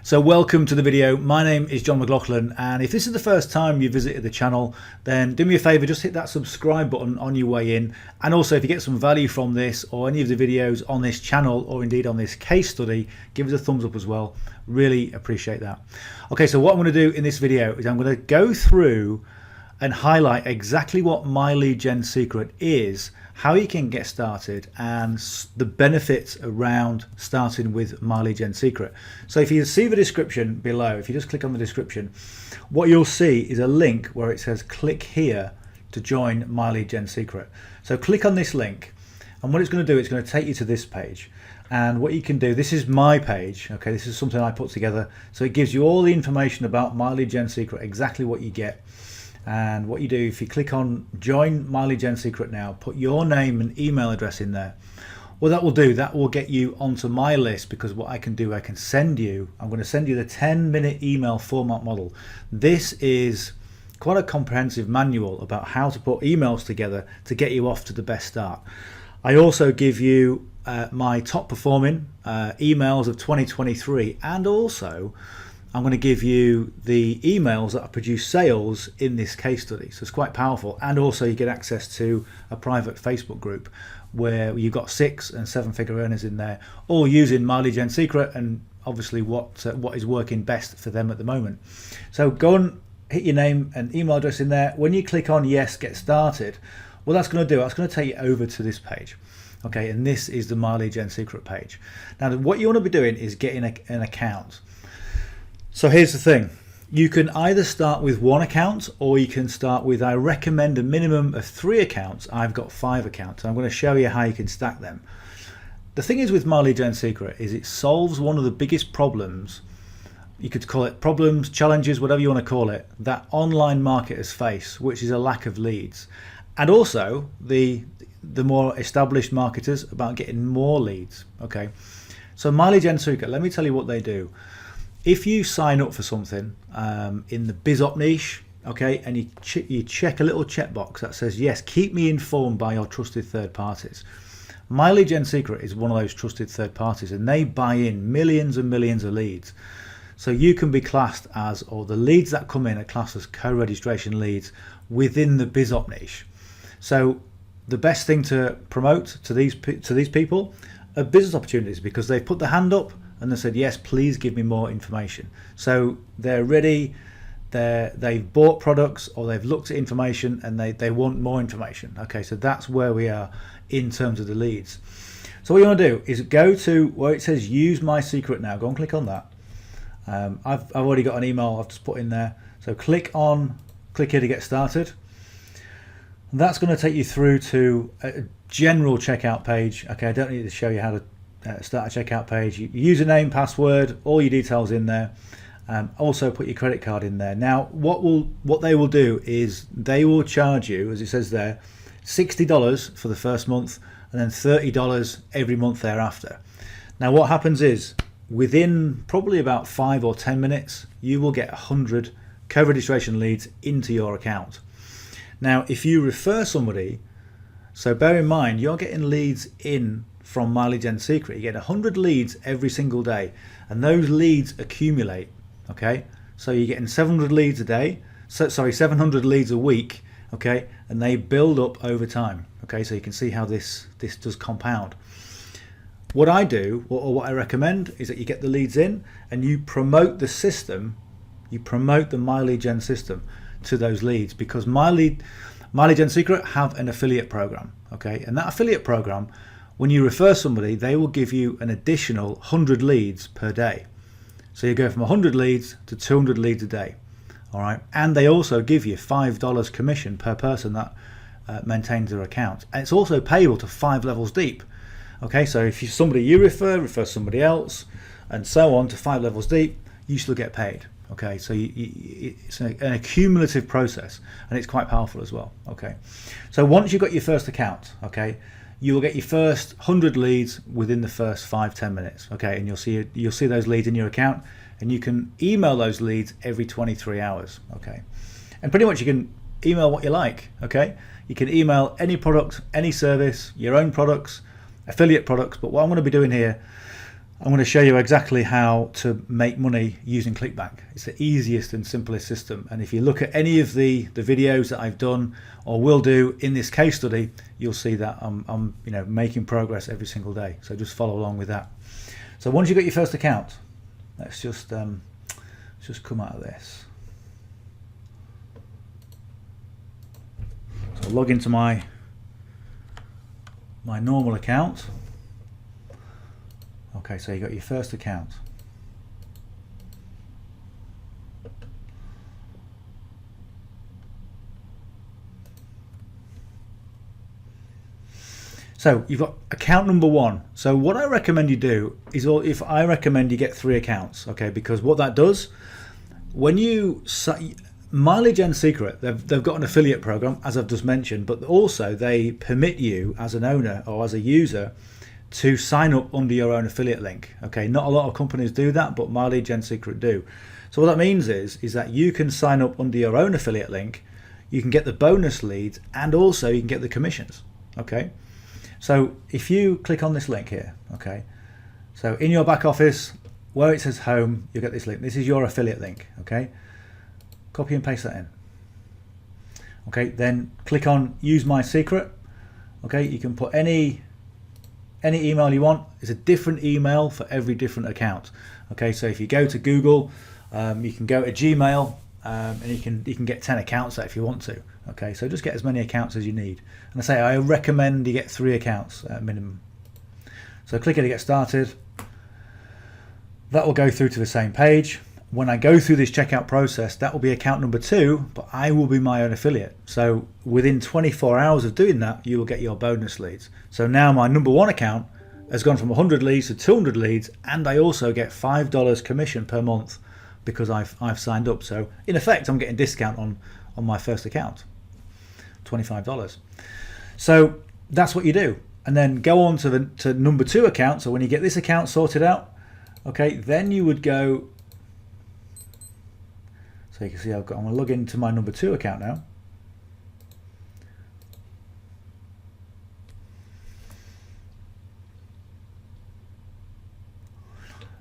So welcome to the video. My name is John McLauchlan, and if this is the first time you visited the channel, then do me a favor, just hit that subscribe button on your way in. And also, if you get some value from this or any of the videos on this channel, or indeed on this case study, give us a thumbs up as well. Really appreciate that. Okay, so what I'm going to do in this video is I'm going to go through and highlight exactly what myleadgensecret is, how you can get started, and the benefits around starting with myleadgensecret. So if you see the description below, if you just click on the description, what you'll see is a link where it says click here to join myleadgensecret. So click on this link, and what it's going to do, it's going to take you to this page. And what you can do, this is my page, okay, this is something I put together, so it gives you all the information about myleadgensecret, exactly what you get. And what you do, if you click on join myleadgensecret now, put your name and email address in there. What that will do, that will get you onto my list, because what I can do, I can send you, I'm going to send you the 10-minute email format model. This is quite a comprehensive manual about how to put emails together to get you off to the best start. I also give you my top performing emails of 2023, and also I'm going to give you the emails that produce sales in this case study. So it's quite powerful. And also you get access to a private Facebook group where you've got 6- and 7-figure earners in there, all using myleadgensecret and obviously what is working best for them at the moment. So go and hit your name and email address in there. When you click on yes, get started, what that's going to do, that's going to take you over to this page. Okay, and this is the myleadgensecret page. Now what you want to be doing is getting an account. So here's the thing, you can either start with 1 account, or you can start with, I recommend a minimum of 3 accounts. I've got 5 accounts. I'm going to show you how you can stack them. The thing is with myleadgensecret is it solves one of the biggest problems, you could call it problems, challenges, whatever you want to call it, that online marketers face, which is a lack of leads. And also the more established marketers about getting more leads. Okay, so myleadgensecret, let me tell you what they do. If you sign up for something in the BizOp niche, okay, and you check a little checkbox that says, yes, keep me informed by your trusted third parties. myleadgensecret is one of those trusted third parties, and they buy in millions and millions of leads. So you can be classed as, or the leads that come in are classed as co-registration leads within the BizOp niche. So the best thing to promote to these people are business opportunities, because they've put their hand up and they said, yes, please give me more information. So they're ready, they've bought products, or they've looked at information and they want more information. Okay, so that's where we are in terms of the leads. So what you want to do is go to where it says use my secret now. Go and click on that. I've already got an email I've just put in there. So click here to get started. And that's going to take you through to a general checkout page. Okay, I don't need to show you how to start a checkout page. Username, password, all your details in there. Also put your credit card in there. Now what they will do is they will charge you, as it says there, $60 for the first month, and then $30 every month thereafter. Now what happens is, within probably about 5 or 10 minutes, you will get 100 co-registration leads into your account. Now if you refer somebody, so bear in mind you're getting leads in from myleadgensecret. You get 100 leads every single day, and those leads accumulate. Okay, so you're getting 700 leads a day, 700 leads a week. Okay, and they build up over time. Okay, so you can see how this does compound. What I do, or what I recommend, is that you get the leads in and you promote the system, you promote the myleadgen system to those leads, because myleadgensecret have an affiliate program. Okay, and that affiliate program, when you refer somebody, they will give you an additional 100 leads per day. So you go from 100 leads to 200 leads a day. All right, and they also give you $5 commission per person that maintains their account, and it's also payable to 5 levels deep. Okay, so if you refer somebody else, and so on to 5 levels deep, you still get paid. Okay, so it's an accumulative process, and it's quite powerful as well. Okay, so once you've got your first account, okay, you will get your first 100 leads within the first 5-10 minutes. Okay, and you'll see those leads in your account, and you can email those leads every 23 hours. Okay, and pretty much you can email what you like. Okay, you can email any product, any service, your own products, affiliate products. But what I'm going to be doing here, I'm going to show you exactly how to make money using ClickBank. It's the easiest and simplest system, and if you look at any of the videos that I've done or will do in this case study, you'll see that I'm making progress every single day. So just follow along with that. So once you get your first account, let's just come out of this. So I'll log into my normal account. Okay, so you got your first account. So you've got account number 1. So what I recommend you do is, I recommend you get 3 accounts, okay? Because what that does, when you myleadgensecret, they've got an affiliate program, as I've just mentioned, but also they permit you as an owner or as a user to sign up under your own affiliate link. Okay, not a lot of companies do that, but myleadgensecret do. So what that means is that you can sign up under your own affiliate link, you can get the bonus leads, and also you can get the commissions. Okay, so if you click on this link here, okay, so in your back office where it says home, you get this link. This is your affiliate link. Okay, copy and paste that in. Okay, then click on use my secret. Okay, you can put any email you want. It's a different email for every different account. Okay, so if you go to Google, you can go to Gmail, and you can get 10 accounts there if you want to. Okay, so just get as many accounts as you need. And I recommend you get 3 accounts at minimum. So click here to get started. That will go through to the same page. When I go through this checkout process, that will be account number 2, but I will be my own affiliate. So within 24 hours of doing that, you will get your bonus leads. So now my number 1 account has gone from 100 leads to 200 leads, and I also get $5 commission per month because I've signed up. So in effect, I'm getting a discount on my first account, $25. So that's what you do. And then go on to number 2 account. So when you get this account sorted out, okay, then you would go. So you can see I'm going to log into my number 2 account now.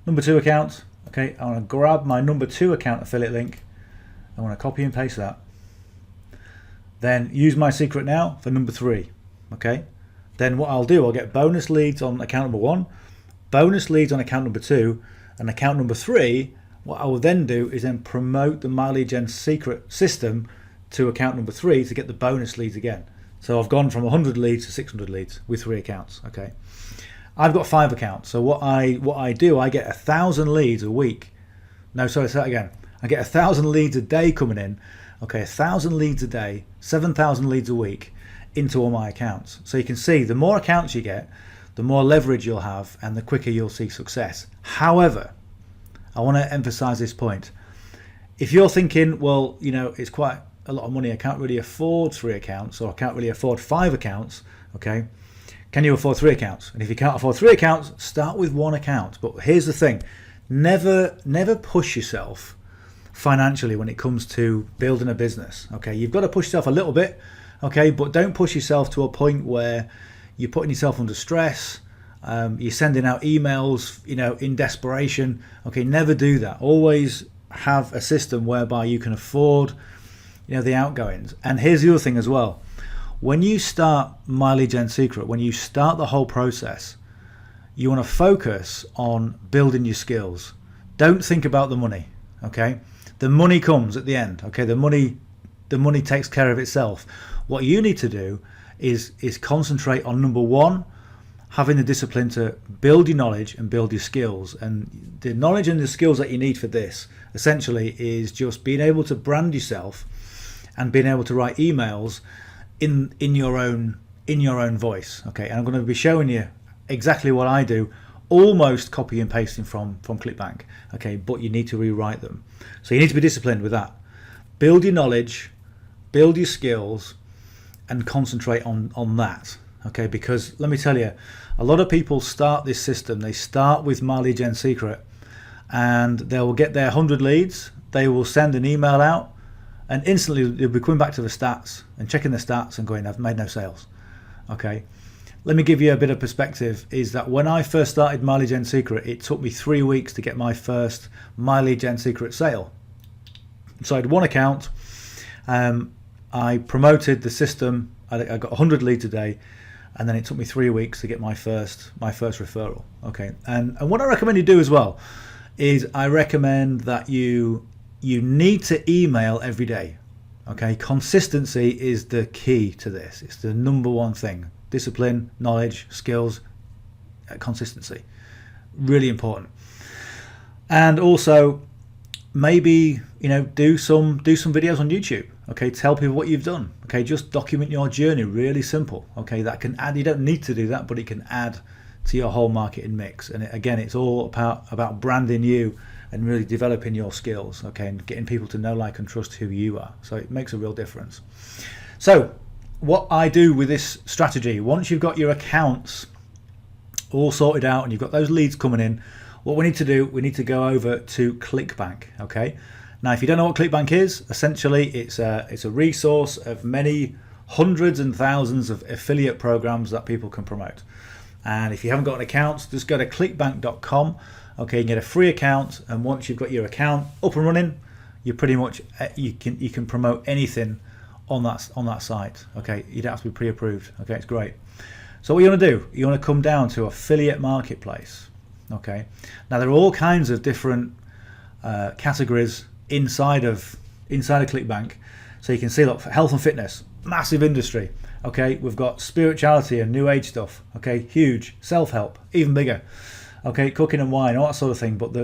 Number 2 account. Okay, I want to grab my number 2 account affiliate link. I want to copy and paste that. Then use my secret now for number 3. Okay. Then what I'll do, I'll get bonus leads on account number 1, bonus leads on account number 2, and account number 3. What I will then do is then promote the myleadgensecret system to account number 3 to get the bonus leads again. So I've gone from 100 leads to 600 leads with 3 accounts. Okay, I've got 5 accounts. So what I do, I get 1,000 leads a week. No, sorry, say that again. I get 1,000 leads a day coming in. Okay, 1,000 leads a day, 7,000 leads a week into all my accounts. So you can see the more accounts you get, the more leverage you'll have, and the quicker you'll see success. However, I want to emphasize this point. If you're thinking, well, it's quite a lot of money, I can't really afford 3 accounts, or I can't really afford 5 accounts, okay, can you afford 3 accounts? And if you can't afford 3 accounts, start with 1 account. But here's the thing, never push yourself financially when it comes to building a business. Okay, you've got to push yourself a little bit, okay, but don't push yourself to a point where you're putting yourself under stress. You're sending out emails, in desperation. Okay, never do that. Always have a system whereby you can afford, the outgoings. And here's the other thing as well. When you start myleadgensecret, when you start the whole process, you want to focus on building your skills. Don't think about the money. Okay, the money comes at the end. Okay, the money takes care of itself. What you need to do is concentrate on number 1, having the discipline to build your knowledge and build your skills. And the knowledge and the skills that you need for this essentially is just being able to brand yourself and being able to write emails in your own voice. Okay, and I'm going to be showing you exactly what I do, almost copy and pasting from ClickBank. Okay, but you need to rewrite them. So you need to be disciplined with that. Build your knowledge, build your skills, and concentrate on that. Okay, because let me tell you, a lot of people start this system, they start with myleadgensecret, and they will get their 100 leads, they will send an email out, and instantly they'll be coming back to the stats and checking the stats and going, I've made no sales. Okay, let me give you a bit of perspective, is that when I first started My Lead Gen Secret, it took me 3 weeks to get my first My Lead Gen Secret sale. So I had one account, I promoted the system, I got 100 leads a day, and then it took me 3 weeks to get my first referral. Okay, and what I recommend you do as well is I recommend that you need to email every day. Okay, consistency is the key to this. It's the number one thing. Discipline, knowledge, skills, consistency, really important. And also, maybe do some videos on YouTube. Okay, tell people what you've done. Okay, just document your journey. Really simple. Okay, that can add. You don't need to do that, but it can add to your whole marketing mix. And again, it's all about branding you and really developing your skills. Okay, and getting people to know, like, and trust who you are. So it makes a real difference. So what I do with this strategy, once you've got your accounts all sorted out and you've got those leads coming in, what we need to do, we need to go over to ClickBank. Okay, now if you don't know what ClickBank is, essentially it's a resource of many hundreds and thousands of affiliate programs that people can promote. And if you haven't got an account, just go to clickbank.com. Okay, you can get a free account, and once you've got your account up and running, you pretty much you can promote anything on that site. Okay, you don't have to be pre-approved. Okay, it's great. So what you want to do, you want to come down to affiliate marketplace. Okay, now there are all kinds of different categories inside of ClickBank. So you can see, look, for health and fitness, massive industry. Okay, we've got spirituality and new age stuff. Okay, huge. Self-help, even bigger. Okay, cooking and wine, all that sort of thing. But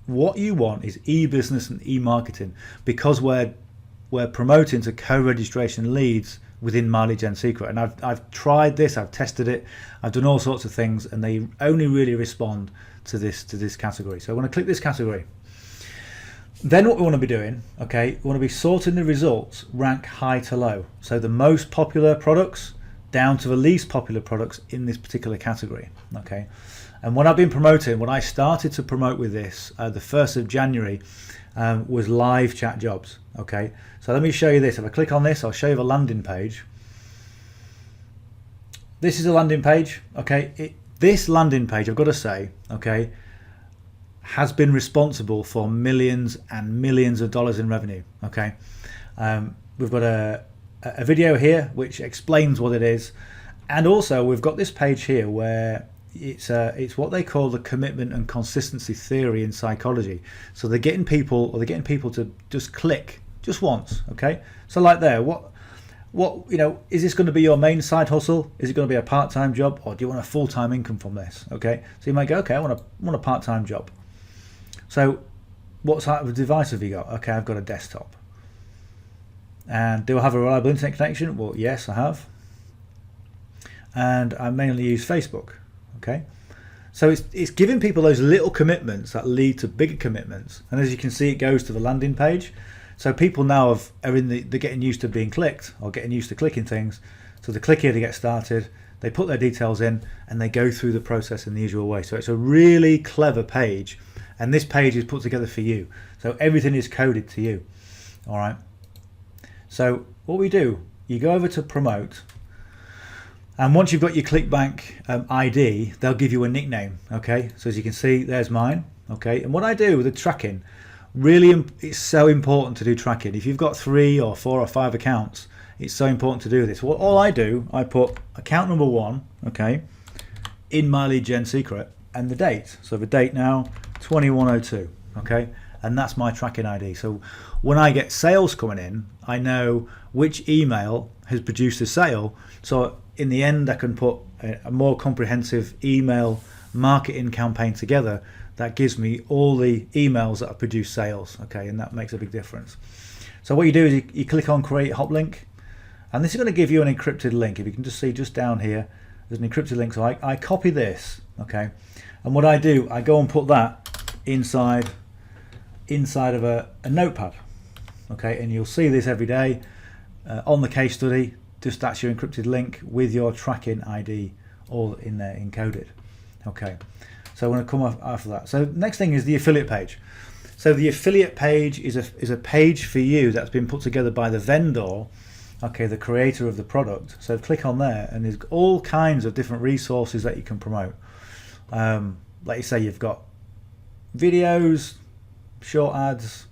what you want is e-business and e-marketing, because we're promoting to co-registration leads within My Lead Gen Secret. And I've tried this, I've tested it, I've done all sorts of things, and they only really respond to this category. So I want to click this category. Then what we want to be doing, okay, we want to be sorting the results rank high to low. So the most popular products down to the least popular products in this particular category. Okay, and what I've been promoting, what I started to promote with this the 1st of January was live chat jobs. Okay, so let me show you this. If I click on this, I'll show you the landing page. This is a landing page. Okay, this landing page, I've got to say, okay, has been responsible for millions and millions of dollars in revenue. Okay, we've got a video here which explains what it is, and also we've got this page here where it's what they call the commitment and consistency theory in psychology. So they're getting people to just click just once. Okay, so like there, what is this going to be your main side hustle? Is it going to be a part-time job, or do you want a full-time income from this? Okay, so you might go, okay, I want a part-time job. So what type of device have you got? Okay, I've got a desktop. And do I have a reliable internet connection? Well, yes, I have. And I mainly use Facebook. Okay, so it's giving people those little commitments that lead to bigger commitments. And as you can see, it goes to the landing page. So people now they're getting used to being clicked, or getting used to clicking things. So they click here to get started, they put their details in, and they go through the process in the usual way. So it's a really clever page, and this page is put together for you. So everything is coded to you. All right. So what we do, you go over to promote, and once you've got your ClickBank ID, they'll give you a nickname. Okay, so as you can see, there's mine. Okay, and what I do with the tracking, really, it's so important to do tracking. If you've got 3 or 4 or 5 accounts, it's so important to do this. Well, all I do, I put account number 1, okay, in My Lead Gen Secret, and the date. So the date now, 2102. Okay, and that's my tracking ID. So when I get sales coming in, I know which email has produced a sale. So in the end, I can put a more comprehensive email marketing campaign together that gives me all the emails that have produced sales. Okay, and that makes a big difference. So what you do is you click on create hop link, and this is going to give you an encrypted link. If you can just see just down here, there's an encrypted link. So I copy this, okay, and what I do, I go and put that inside of a notepad. Okay, and you'll see this every day on the case study. Just that's your encrypted link with your tracking ID all in there encoded. Okay, so I want to come off after that. So next thing is the affiliate page. So the affiliate page is a page for you that's been put together by the vendor, okay, the creator of the product. So click on there, and there's all kinds of different resources that you can promote. Like you say, you've got videos, short ads,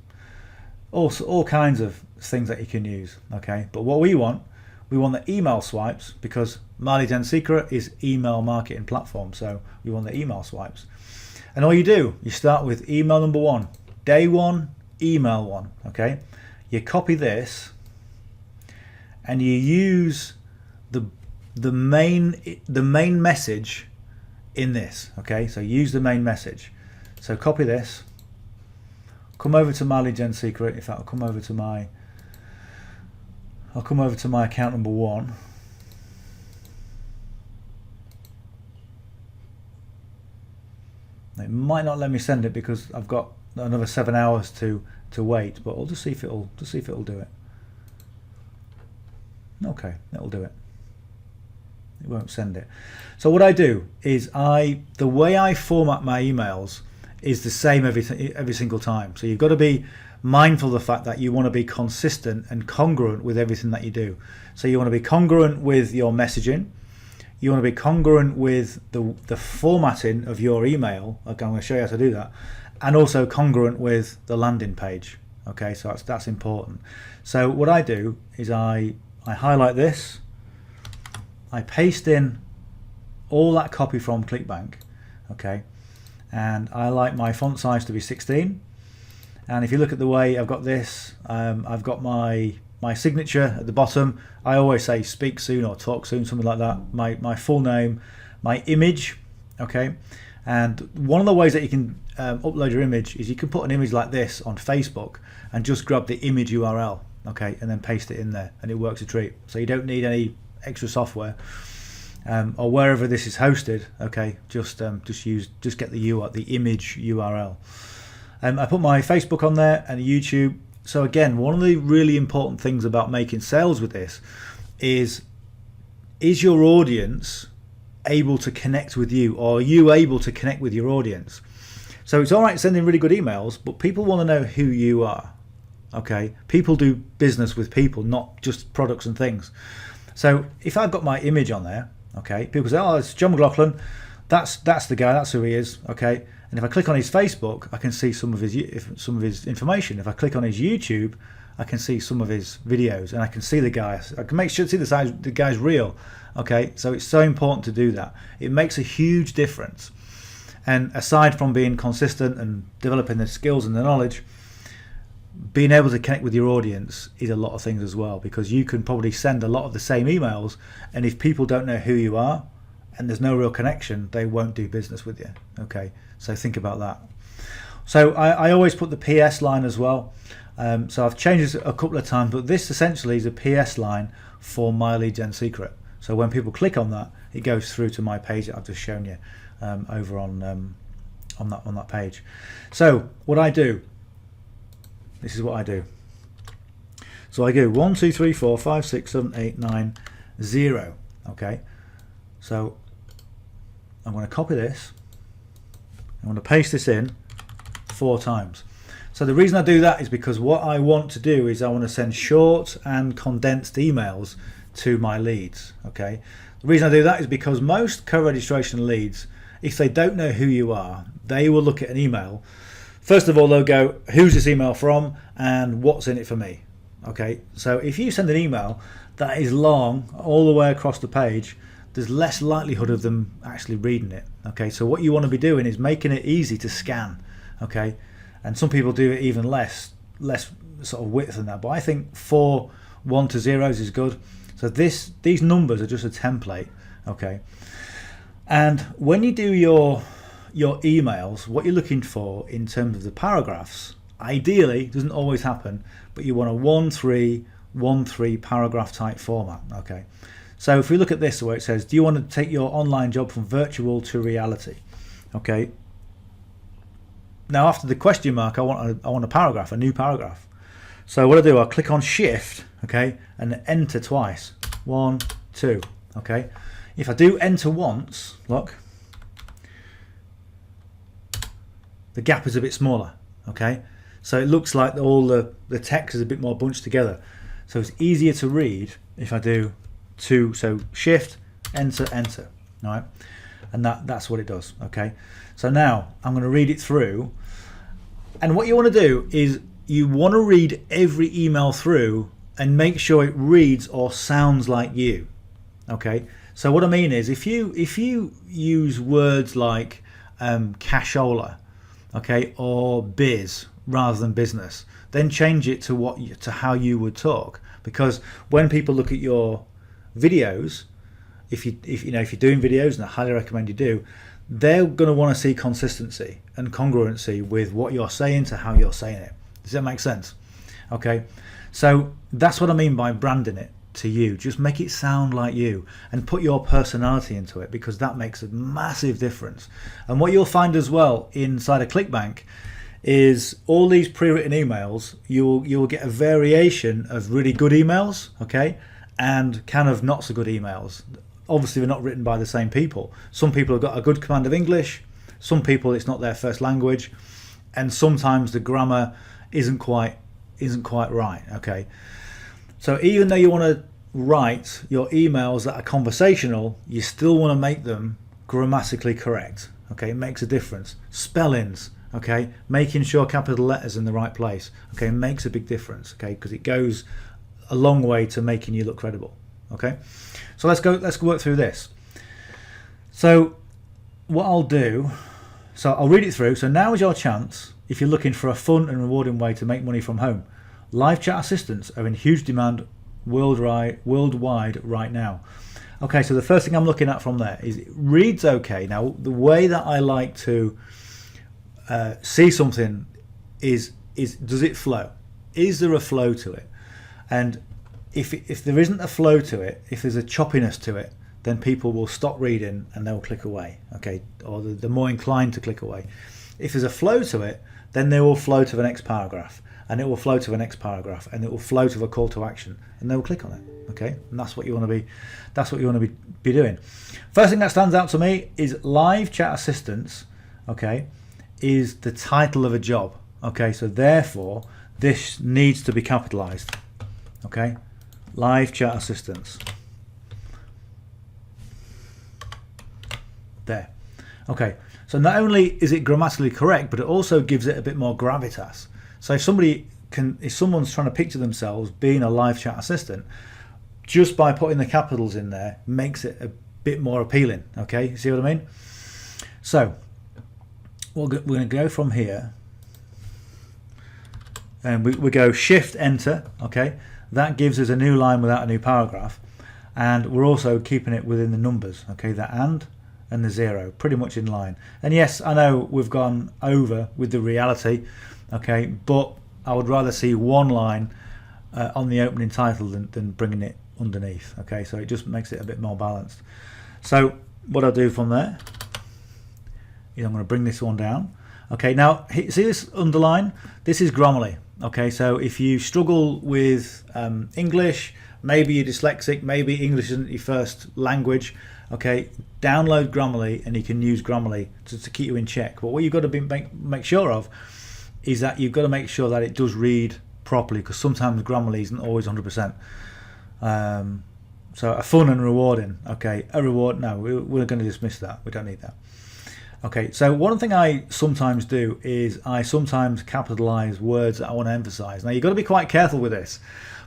all kinds of things that you can use. Okay, but what we want the email swipes, because myleadgensecret is email marketing platform. So we want the email swipes, and all you do, you start with email number 1, day 1, email 1. Okay, you copy this, and you use the main message in this. Okay, so use the main message. So copy this, come over to myleadgensecret. In fact, I'll come over to my account number 1. It might not let me send it because I've got another 7 hours to wait, but we'll just see if it'll do it. Okay, it'll do it. It won't send it. So what I do is the way I format my emails is the same every single time. So you've got to be mindful of the fact that you want to be consistent and congruent with everything that you do. So you want to be congruent with your messaging. You want to be congruent with the formatting of your email. Okay, I'm going to show you how to do that. And also congruent with the landing page. Okay, so that's important. So what I do is I highlight this, I paste in all that copy from ClickBank, okay, and I like my font size to be 16. And if you look at the way I've got this, I've got my signature at the bottom. I always say speak soon or talk soon, something like that. My full name, my image, okay. And one of the ways that you can upload your image is you can put an image like this on Facebook and just grab the image URL, okay, and then paste it in there, and it works a treat. So you don't need any extra software, or wherever this is hosted. Okay, just get the image URL. I put my Facebook on there and YouTube. So again, one of the really important things about making sales with this is your audience able to connect with you, or are you able to connect with your audience? So it's all right sending really good emails, but people want to know who you are. Okay, people do business with people, not just products and things. So if I've got my image on there, okay, people say, oh, it's John McLauchlan, that's the guy, that's who he is. Okay, and if I click on his Facebook, I can see some of his information. If I click on his YouTube, I can see some of his videos, and I can see the guy. I can make sure to see the guy's real. Okay, so it's so important to do that. It makes a huge difference. And aside from being consistent and developing the skills and the knowledge, being able to connect with your audience is a lot of things as well, because you can probably send a lot of the same emails, and if people don't know who you are and there's no real connection, they won't do business with you. Okay, so think about that. So I always put the PS line as well. So I've changed this a couple of times, but this essentially is a PS line for My Lead Gen Secret. So when people click on that, it goes through to my page that I've just shown you over on that page. So what I do, this is what I do. So I go 1, 2, 3, 4, 5, 6, 7, 8, 9, 0. Okay, so I'm going to copy this. I'm going to paste this in 4 times. So the reason I do that is because what I want to do is I want to send short and condensed emails to my leads. Okay, the reason I do that is because most co-registration leads, if they don't know who you are, they will look at an email. First of all, they'll go, who's this email from and what's in it for me? Okay, so if you send an email that is long all the way across the page, there's less likelihood of them actually reading it. Okay, so what you want to be doing is making it easy to scan. Okay, and some people do it even less sort of width than that, but I think 4 1 to 0s is good. So these numbers are just a template. Okay, and when you do your emails, what you're looking for in terms of the paragraphs, ideally, it doesn't always happen, but you want a 1-3 1-3 paragraph type format. Okay, so if we look at this, where it says, do you want to take your online job from virtual to reality? Okay, now after the question mark, I want a paragraph, a new paragraph. So what I do, I'll click on shift, okay, and enter twice. 1, 2. Okay, if I do enter once, look, the gap is a bit smaller. Okay, so it looks like all the text is a bit more bunched together. So it's easier to read if I do two, so shift, enter, enter, all right? And that's what it does, okay? So now I'm going to read it through, and what you want to do is you want to read every email through and make sure it reads or sounds like you, okay? So what I mean is if you use words like cashola, okay, or biz rather than business, then change it to how you would talk, because when people look at your videos, if you're doing videos, and I highly recommend you do, they're going to want to see consistency and congruency with what you're saying to how you're saying it. Does that make sense? Okay, so that's what I mean by branding it to you. Just make it sound like you and put your personality into it, because that makes a massive difference. And what you'll find as well inside of ClickBank is all these pre-written emails, you'll get a variation of really good emails, okay, and kind of not so good emails. Obviously, they're not written by the same people. Some people have got a good command of English, some people it's not their first language, and sometimes the grammar isn't quite right, okay. So even though you want to write your emails that are conversational, you still want to make them grammatically correct, okay. It makes a difference. Spellings, okay, making sure capital letters in the right place, okay, makes a big difference, okay, because it goes a long way to making you look credible, okay. So let's go work through this. So what I'll do, so I'll read it through. So now is your chance if you're looking for a fun and rewarding way to make money from home. Live chat assistants are in huge demand worldwide right now. Okay, so the first thing I'm looking at from there is it reads okay. Now the way that I like to see something is does it flow? Is there a flow to it? And if there isn't a flow to it, if there's a choppiness to it, then people will stop reading and they'll click away, okay, or they're more inclined to click away. If there's a flow to it, then they will flow to the next paragraph, and it will flow to the next paragraph, and it will flow to the call to action, and they will click on it, okay. And that's what you want to be doing. First thing that stands out to me is live chat assistants, okay, is the title of a job, okay. So therefore this needs to be capitalized, okay. Live chat assistants. There. Okay. So not only is it grammatically correct, but it also gives it a bit more gravitas. So if someone's trying to picture themselves being a live chat assistant, just by putting the capitals in there makes it a bit more appealing. Okay. You see what I mean? So we're going to go from here, and we go shift enter. Okay. That gives us a new line without a new paragraph, and we're also keeping it within the numbers, okay, the and the 0, pretty much in line. And yes, I know we've gone over with the reality, okay, but I would rather see one line on the opening title than bringing it underneath, okay, so it just makes it a bit more balanced. So what I'll do from there is I'm going to bring this one down. Okay, now see this underline? This is Grammarly. Okay, so if you struggle with English, maybe you're dyslexic, maybe English isn't your first language, okay, download Grammarly and you can use Grammarly to keep you in check. But what you've got to make sure of is that you've got to make sure that it does read properly, because sometimes Grammarly isn't always 100%. So a fun and rewarding, okay, a reward, no, we're going to dismiss that, we don't need that. Okay, so one thing I sometimes do is I sometimes capitalize words that I want to emphasize. Now you've got to be quite careful with this,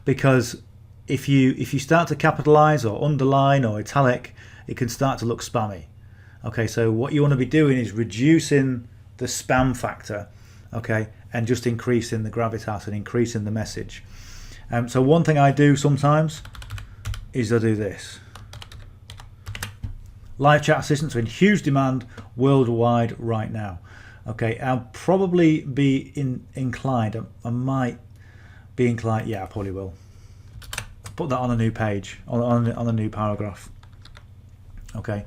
because if you start to capitalize or underline or italic, it can start to look spammy. Okay, so what you want to be doing is reducing the spam factor, okay, and just increasing the gravitas and increasing the message. So one thing I do sometimes is I do this. Live chat assistants are in huge demand worldwide right now. Okay, I'll probably be inclined. I might be inclined. Yeah, I probably will put that on a new page, on a new paragraph. Okay,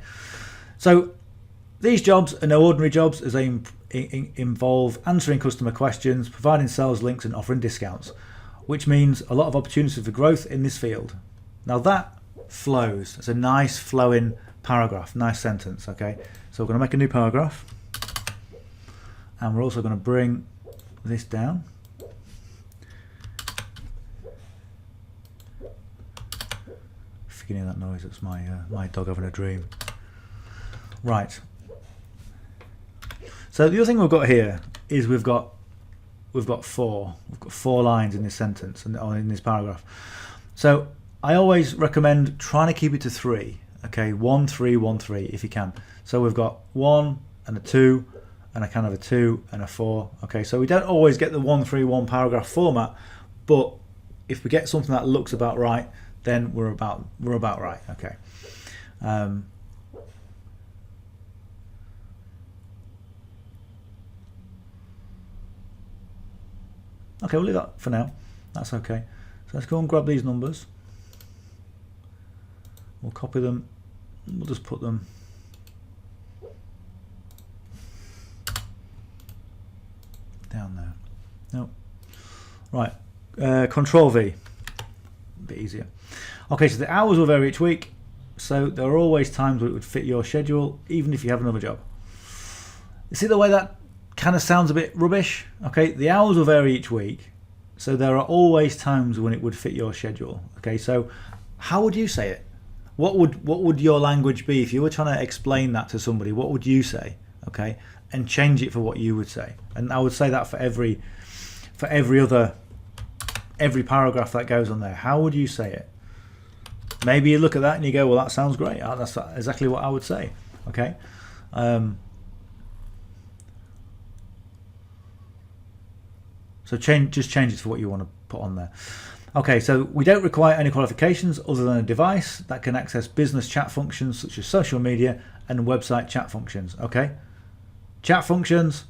so these jobs are no ordinary jobs, as they involve answering customer questions, providing sales links, and offering discounts, which means a lot of opportunity for growth in this field. Now that flows. It's a nice flowing paragraph, nice sentence. Okay, so we're going to make a new paragraph, and we're also going to bring this down. if you can hear that noise, it's my my dog having a dream. Right. So the other thing we've got here is we've got four lines in this sentence and in this paragraph. So I always recommend trying to keep it to 3. Okay, 1 3 1 3 if you can. So we've got 1 and a 2 and a kind of a 2 and a 4. Okay, so we don't always get the 1 3 1 paragraph format, but if we get something that looks about right, then we're about right. Okay. Okay, we'll leave that for now. That's okay. So let's go and grab these numbers. We'll copy them. We'll just put them down there. No. Right. Control V. A bit easier. Okay, so the hours will vary each week. So there are always times where it would fit your schedule, even if you have another job. You see the way that kind of sounds a bit rubbish? Okay, the hours will vary each week, so there are always times when it would fit your schedule. Okay, so how would you say it? What would your language be if you were trying to explain that to somebody? What would you say? Okay, and change it for what you would say. And I would say that for every paragraph that goes on there. How would you say it? Maybe you look at that and you go, well, that sounds great. That's exactly what I would say. Okay. So just change it for what you want to put on there. Okay, so we don't require any qualifications other than a device that can access business chat functions such as social media and website chat functions. Okay, chat functions.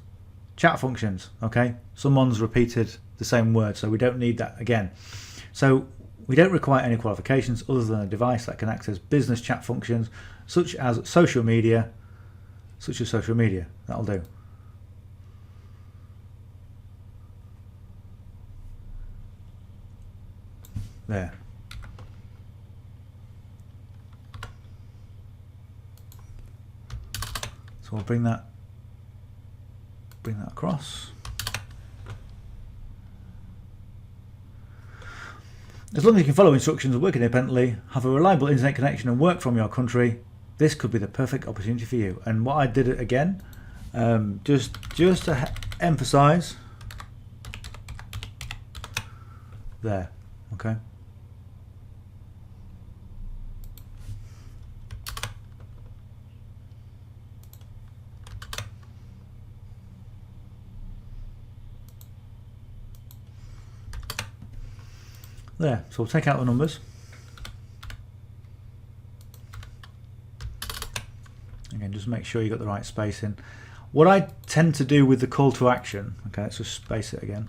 Okay, someone's repeated the same word, so we don't need that again. So we don't require any qualifications other than a device that can access business chat functions such as social media. That'll do. There. So we'll bring that across. As long as you can follow instructions, work independently, have a reliable internet connection and work from your country, this could be the perfect opportunity for you. And what I did it again, just to emphasize there. Okay. There, so we'll take out the numbers. Again, just make sure you got the right spacing. What I tend to do with the call to action, okay, let's just space it again.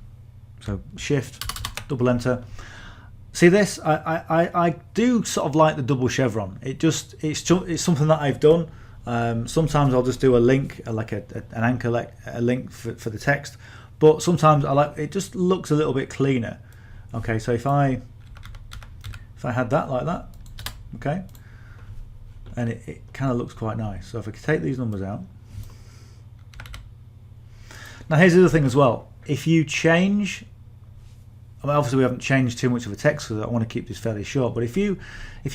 So Shift, double enter. See this? I do sort of like the double chevron. It's something that I've done. Sometimes I'll just do a link, like an anchor link for the text, but sometimes I like it. Just looks a little bit cleaner. Okay, so if I had that like that, okay, and it kind of looks quite nice. So if I could take these numbers out. Now here's the other thing as well. If you change, I mean, obviously we haven't changed too much of a text because I want to keep this fairly short, but if you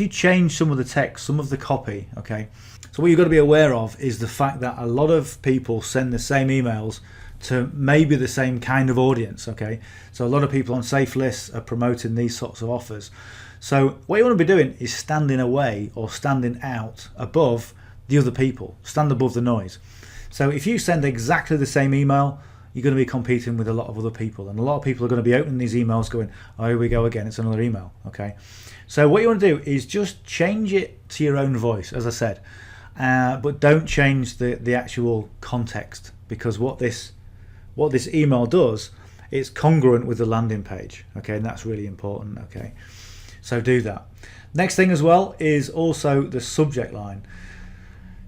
change some of the text, some of the copy, okay, so what you've got to be aware of is the fact that a lot of people send the same emails to maybe the same kind of audience. Okay, so a lot of people on safe lists are promoting these sorts of offers. So what you want to be doing is standing away or standing out above the other people, stand above the noise. So if you send exactly the same email, you're going to be competing with a lot of other people, and a lot of people are going to be opening these emails going, oh, here we go again, it's another email. Okay, so what you want to do is just change it to your own voice, as I said, but don't change the actual context, because what this email does, it's congruent with the landing page. Okay, and that's really important. Okay, so do that. Next thing as well is also the subject line.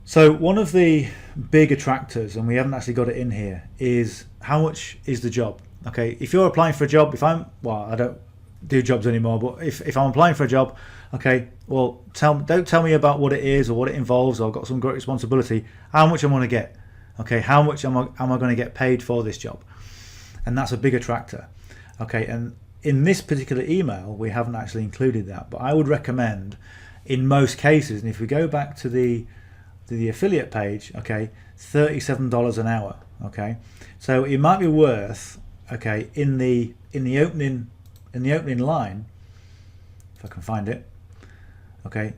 So one of the big attractors, and we haven't actually got it in here, is how much is the job. Okay, if you're applying for a job, I don't do jobs anymore, but if I'm applying for a job, okay, well, don't tell me about what it is or what it involves, or I've got some great responsibility. How much I'm going to get. Okay, how much am I going to get paid for this job? And that's a big attractor. Okay, and in this particular email, we haven't actually included that, but I would recommend in most cases. And if we go back to the affiliate page, okay, $37 an hour. Okay, so it might be worth, okay, in the opening line, if I can find it, okay,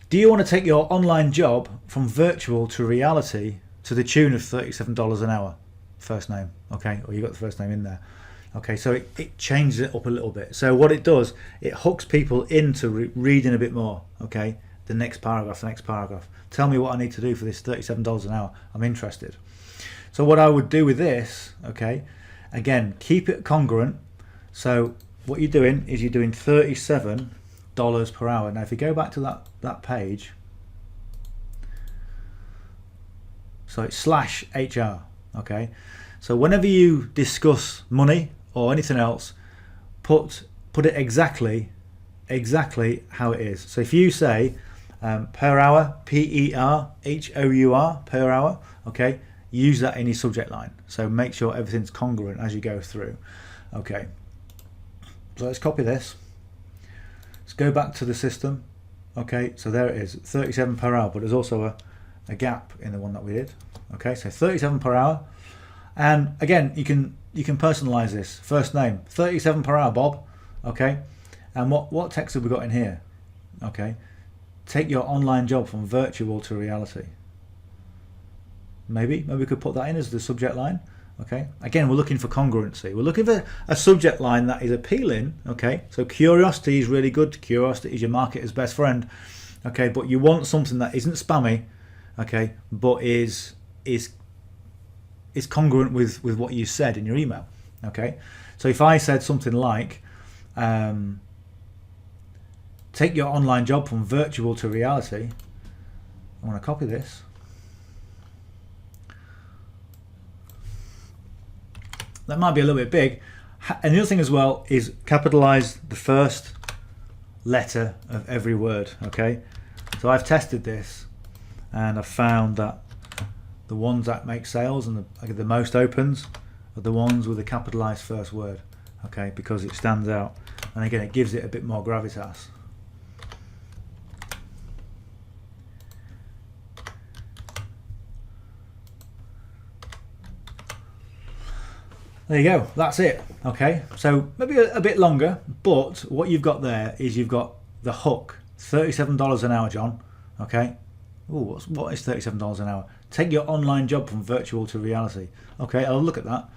do you want to take your online job from virtual to reality to the tune of $37 an hour? First name, okay, or you got the first name in there. Okay, so it changes it up a little bit. So what it does, it hooks people into reading a bit more. Okay, the next paragraph, the next paragraph. Tell me what I need to do for this $37 an hour. I'm interested. So what I would do with this, okay, again, keep it congruent. So what you're doing is you're doing $37 per hour. Now if you go back to that page, so it's /HR, okay. So whenever you discuss money or anything else, put it exactly how it is. So if you say per hour, PERHOUR, per hour, okay, use that in your subject line. So make sure everything's congruent as you go through. Okay, so let's copy this. Let's go back to the system. Okay, so there it is, 37 per hour, but there's also a gap in the one that we did. Okay, so 37 per hour. And again, you can personalize this. First name, 37 per hour, Bob. Okay, and what text have we got in here? Okay, take your online job from virtual to reality. Maybe we could put that in as the subject line. Okay, again, we're looking for congruency. We're looking for a subject line that is appealing. Okay, so curiosity is really good. Curiosity is your marketer's best friend. Okay, but you want something that isn't spammy. Okay, but is congruent with what you said in your email. Okay, so if I said something like take your online job from virtual to reality, I want to copy this. That might be a little bit big. And the other thing as well is capitalize the first letter of every word. Okay, so I've tested this and I've found that the ones that make sales and the most opens are the ones with a capitalized first word. Okay, because it stands out, and again, it gives it a bit more gravitas. There you go, that's it. Okay, so maybe a bit longer, but what you've got there is you've got the hook, $37 an hour, John. Okay, ooh, what is $37 an hour? Take your online job from virtual to reality. Okay, I'll look at that.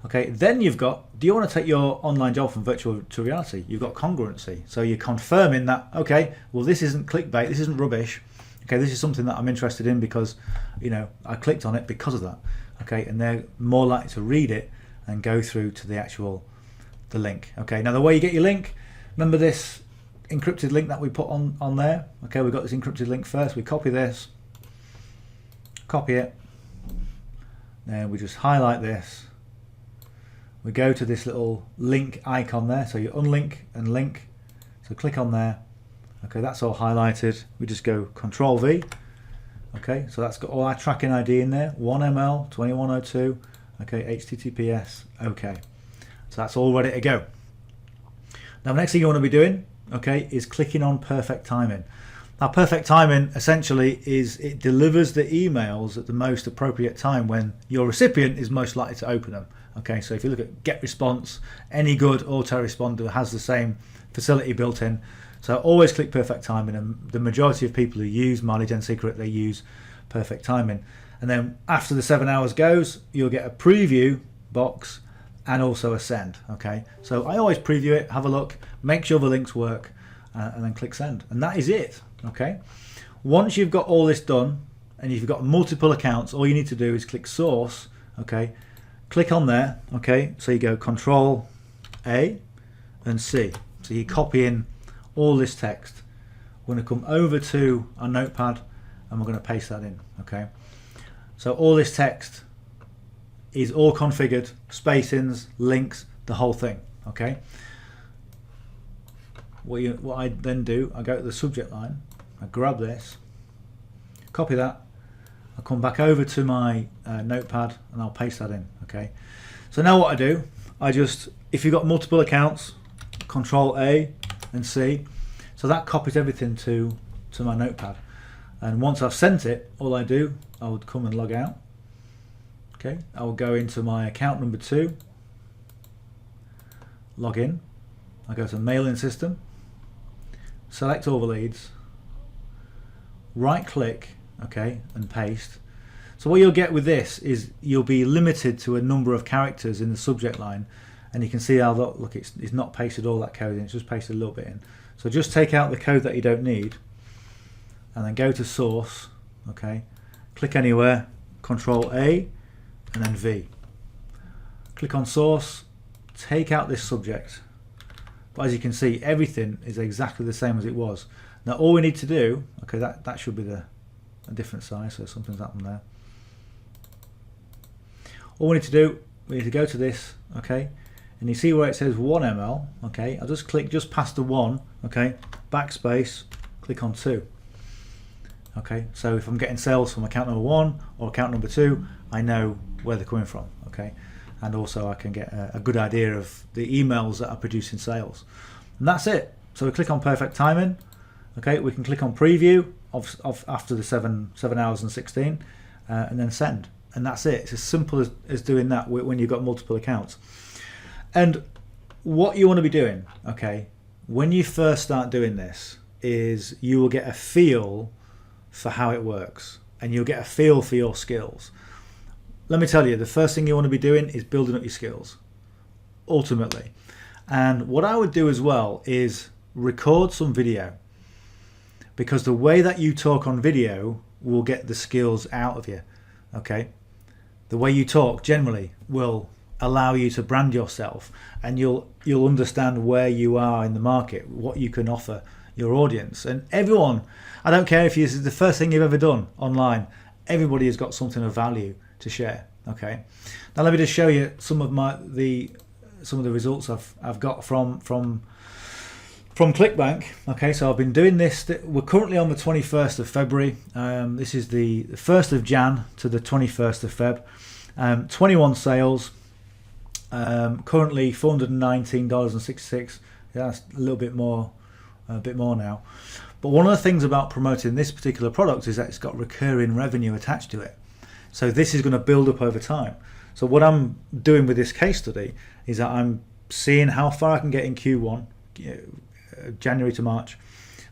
Okay, then you've got, do you want to take your online job from virtual to reality? You've got congruency. So you're confirming that, okay, well, this isn't clickbait, this isn't rubbish. Okay, this is something that I'm interested in because, you know, I clicked on it because of that. Okay, and they're more likely to read it and go through to the link. Okay, now the way you get your link, remember this encrypted link that we put on there? Okay, we've got this encrypted link first. We copy this, copy it, then we just highlight this. We go to this little link icon there, so you unlink and link, so click on there. Okay, that's all highlighted. We just go Control V. Okay, so that's got all our tracking ID in there, 1ML 2102. Okay, HTTPS. Okay, so that's all ready to go. Now the next thing you want to be doing, okay, is clicking on perfect timing. Now perfect timing essentially is it delivers the emails at the most appropriate time when your recipient is most likely to open them. Okay, so if you look at get response, any good autoresponder has the same facility built in. So always click perfect timing, and the majority of people who use myleadgensecret, they use perfect timing. And then after the 7 hours goes, you'll get a preview box and also a send. Okay, so I always preview it, have a look, make sure the links work, and then click send, and that is it. Okay, once you've got all this done and you've got multiple accounts, all you need to do is click source. Okay, click on there. Okay, so you go Control A and C, so you copy in all this text. We're going to come over to our notepad and we're going to paste that in. Okay, so all this text is all configured, spacings, links, the whole thing. Okay, what I then do, I go to the subject line, I grab this, copy that, I'll come back over to my notepad and I'll paste that in. Okay, so now what I do, I just, if you've got multiple accounts, Control A and C, So that copies everything to my notepad. And once I've sent it, all I do, I would come and log out. Okay, I will go into my account number 2, log in. I go to mailing system, select all the leads, right click, okay, and paste. So what you'll get with this is you'll be limited to a number of characters in the subject line, and you can see how, look, it's not pasted all that code in, it's just pasted a little bit in. So just take out the code that you don't need, and then go to source, okay, click anywhere, Control A, and then V. Click on source, take out this subject. But as you can see, everything is exactly the same as it was. Now all we need to do, okay, that should be a different size, so something's happened there. All we need to do, we need to go to this, okay, and you see where it says 1 ml, okay, I'll just click just past the 1, okay, backspace, click on 2. Okay, so if I'm getting sales from account number 1 or account number 2, I know where they're coming from, okay, and also I can get a good idea of the emails that are producing sales, and that's it. So we click on perfect timing, okay, we can click on preview of after the 7 hours and 16, and then send, and that's it. It's as simple as doing that when you've got multiple accounts. And what you want to be doing, okay, when you first start doing this, is you will get a feel for how it works, and you'll get a feel for your skills. Let me tell you, the first thing you want to be doing is building up your skills, ultimately. And what I would do as well is record some video, because the way that you talk on video will get the skills out of you, okay? The way you talk generally will allow you to brand yourself, and you'll understand where you are in the market, what you can offer your audience. And everyone, I don't care if this is the first thing you've ever done online, everybody has got something of value to share. Okay, now let me just show you some of the results I've got from ClickBank. Okay, so I've been doing this. We're currently on the 21st of February. This is the 1st of Jan to the 21st of Feb. 21 sales. Currently $419.66. Yeah, that's a little bit more. A bit more now. But one of the things about promoting this particular product is that it's got recurring revenue attached to it. So this is going to build up over time. So what I'm doing with this case study is that I'm seeing how far I can get in Q1, January to March,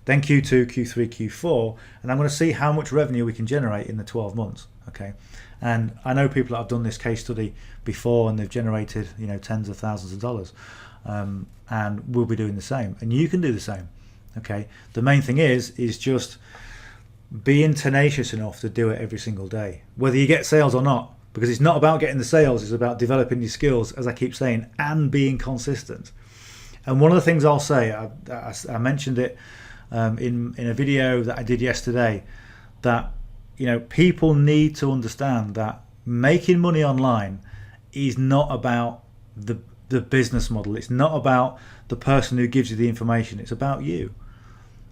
then Q2, Q3, Q4, and I'm going to see how much revenue we can generate in the 12 months. Okay, and I know people that have done this case study before and they've generated, you know, tens of thousands of dollars, and we'll be doing the same, and you can do the same. Okay, the main thing is just being tenacious enough to do it every single day, whether you get sales or not, because it's not about getting the sales, it's about developing your skills, as I keep saying, and being consistent. And one of the things I'll say, I mentioned it in a video that I did yesterday, that, you know, people need to understand that making money online is not about the business model. It's not about the person who gives you the information. It's about you.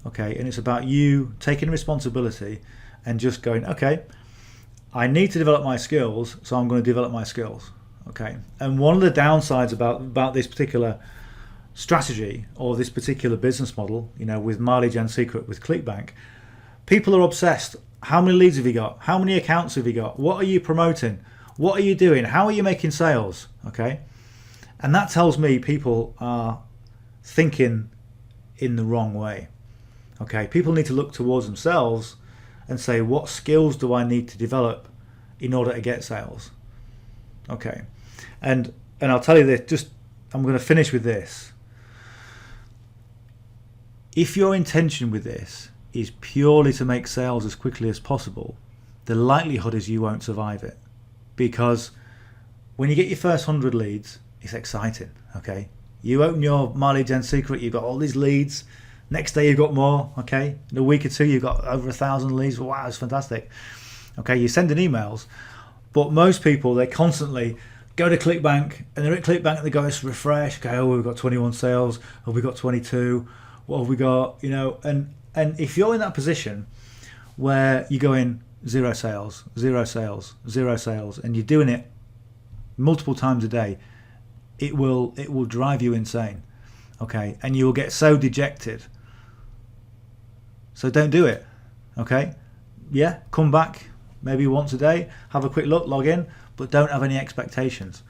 Okay, and it's about you taking responsibility and just going, okay, I need to develop my skills, so I'm going to develop my skills. Okay, and one of the downsides about this particular strategy or this particular business model, you know, with myleadgensecret, with ClickBank, people are obsessed. How many leads have you got? How many accounts have you got? What are you promoting? What are you doing? How are you making sales? Okay, and that tells me people are thinking in the wrong way. Okay, people need to look towards themselves and say, what skills do I need to develop in order to get sales? Okay, and I'll tell you this, I'm going to finish with this. If your intention with this is purely to make sales as quickly as possible, the likelihood is you won't survive it, because when you get your first 100 leads, it's exciting. Okay, you open your myleadgensecret, you've got all these leads. Next day you've got more. Okay, in a week or two you've got over 1,000 leads. Wow, it's fantastic. Okay, you're sending emails, but most people, they constantly go to ClickBank, and they're at ClickBank and they go, let's refresh. Okay, oh, we've got 21 sales. Oh, we've got 22. What have we got? You know, and if you're in that position where you're going 0 sales, 0 sales, 0 sales, and you're doing it multiple times a day, it will drive you insane. Okay, and you will get so dejected So don't do it. Okay? Yeah, come back maybe once a day, have a quick look, log in, but don't have any expectations.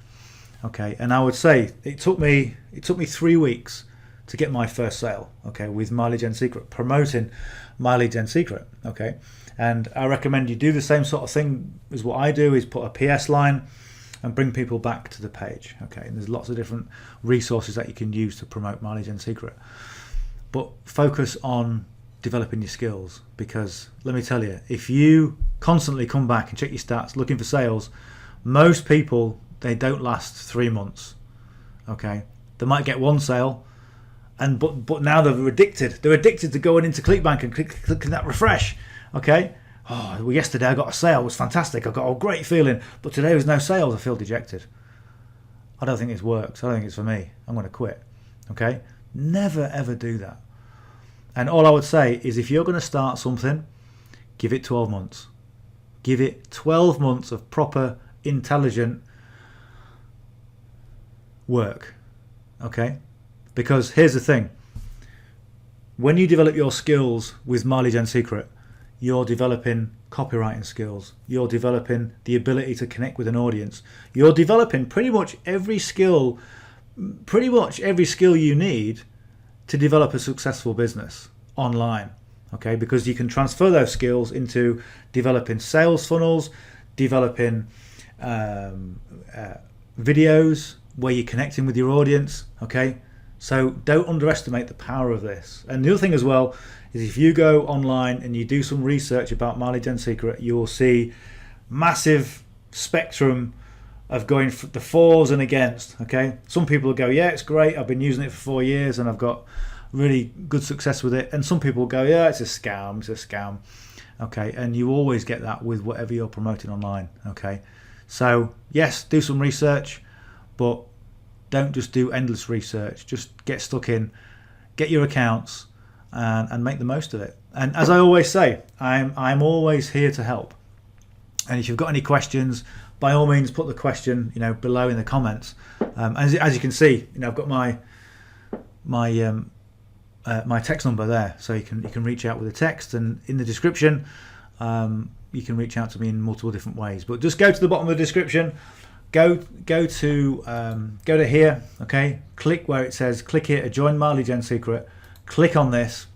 Okay? And I would say it took me 3 weeks to get my first sale, okay, with My Lead Gen Secret, promoting My Lead Gen Secret, okay? And I recommend you do the same sort of thing as what I do, is put a PS line and bring people back to the page, okay? And there's lots of different resources that you can use to promote My Lead Gen Secret. But focus on developing your skills, because let me tell you, if you constantly come back and check your stats looking for sales, most people, they don't last 3 months, okay? They might get one sale, and but now they're addicted. They're addicted to going into ClickBank and clicking that refresh. Okay. Oh, well, yesterday I got a sale. It was fantastic. I got a great feeling. But today there was no sales. I feel dejected. I don't think this works. I don't think it's for me. I'm going to quit. Okay. Never ever do that. And all I would say is, if you're going to start something, give it 12 months. Give it 12 months of proper, intelligent work. Okay. Because here's the thing, when you develop your skills with My Lead Gen Secret, you're developing copywriting skills, you're developing the ability to connect with an audience, you're developing pretty much every skill you need to develop a successful business online, okay? Because you can transfer those skills into developing sales funnels, developing videos where you're connecting with your audience, okay? So don't underestimate the power of this. And the other thing as well is, if you go online and you do some research about My Lead Gen Secret, you will see massive spectrum of going for the fors and against. Okay, some people will go, yeah, it's great, I've been using it for 4 years and I've got really good success with it. And some people will go, yeah, it's a scam, it's a scam. Okay, and you always get that with whatever you're promoting online. Okay, so yes, do some research, but don't just do endless research. Just get stuck in, get your accounts, and make the most of it. And as I always say, I'm always here to help. And if you've got any questions, by all means, put the question, below in the comments. As you can see, I've got my text number there, so you can reach out with a text, and in the description, you can reach out to me in multiple different ways. But just go to the bottom of the description. Go to here, okay? Click where it says click here to join My Lead Gen Secret. Click on this,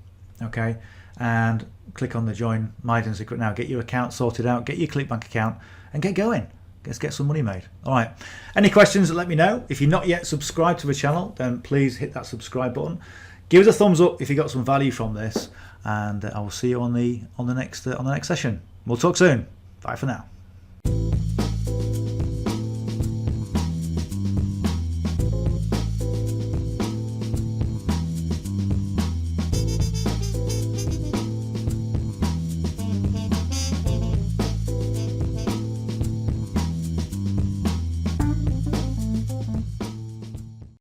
okay? And click on the join My Lead Gen Secret now. Get your account sorted out, get your ClickBank account, and get going. Let's get some money made. All right. Any questions, let me know. If you're not yet subscribed to the channel, then please hit that subscribe button. Give us a thumbs up if you got some value from this, and I will see you on the next session. We'll talk soon. Bye for now.